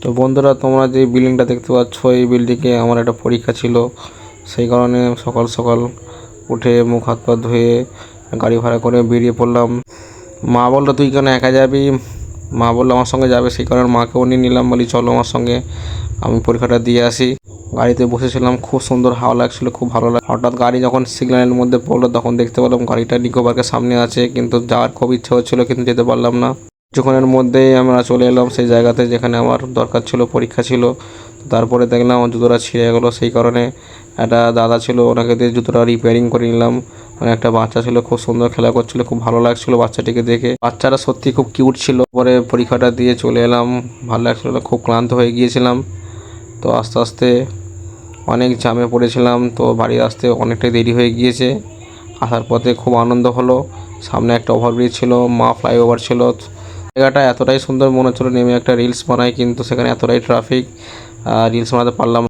তো বন্ধুরা, তোমরা যে বিল্ডিংটা দেখতে পাচ্ছ, এই বিল্ডিংয়ে আমার একটা পরীক্ষা ছিল। সেই কারণে সকাল সকাল উঠে মুখ হাত পা ধুয়ে গাড়ি ভাড়া করে বেরিয়ে পড়লাম। মা বললো তুই কেন একা যাবি, মা বললো আমার সঙ্গে যাবে, সেই কারণে মাকেও নিয়ে নিলাম। বলি চলো আমার সঙ্গে, আমি পরীক্ষাটা দিয়ে আসি। গাড়িতে বসেছিলাম, খুব সুন্দর হাওয়া লাগছিল, খুব ভালো লাগে। হঠাৎ গাড়ি যখন সিগন্যালের মধ্যে পড়লো তখন দেখতে পেলাম গাড়িটা নিকো পার্কের সামনে আছে, কিন্তু যাওয়ার খুব ইচ্ছে হচ্ছিলো কিন্তু যেতে পারলাম না। কিছুক্ষণের মধ্যেই আমরা চলে এলাম সেই জায়গাতে যেখানে আমার দরকার ছিল, পরীক্ষা ছিল। তারপরে দেখলাম আমার জুতোটা ছিঁড়ে গেলো, সেই কারণে একটা দাদা ছিল, ওনাকে দিয়ে জুতোটা রিপেয়ারিং করে নিলাম। মানে একটা বাচ্চা ছিল, খুব সুন্দর খেলা করছিল, খুব ভালো লাগছিল বাচ্চাটিকে দেখে। বাচ্চাটা সত্যি খুব কিউট ছিল। পরে পরীক্ষাটা দিয়ে চলে এলাম, ভালো লাগছিল না, খুব ক্লান্ত হয়ে গিয়েছিলাম। তো আস্তে আস্তে অনেক জ্যামে পড়েছিলাম, তো বাড়ি আসতে অনেকটাই দেরি হয়ে গিয়েছে। আসার পথে খুব আনন্দ হলো। সামনে একটা ওভারব্রিজ ছিল, মা ফ্লাইওভার ছিল। জায়গাটা এতটাই সুন্দর মনে হচ্ছিলো নেমে একটা রিলস বানাই, কিন্তু সেখানে এতটাই ট্রাফিক, রিলস বানাতে পারলাম না।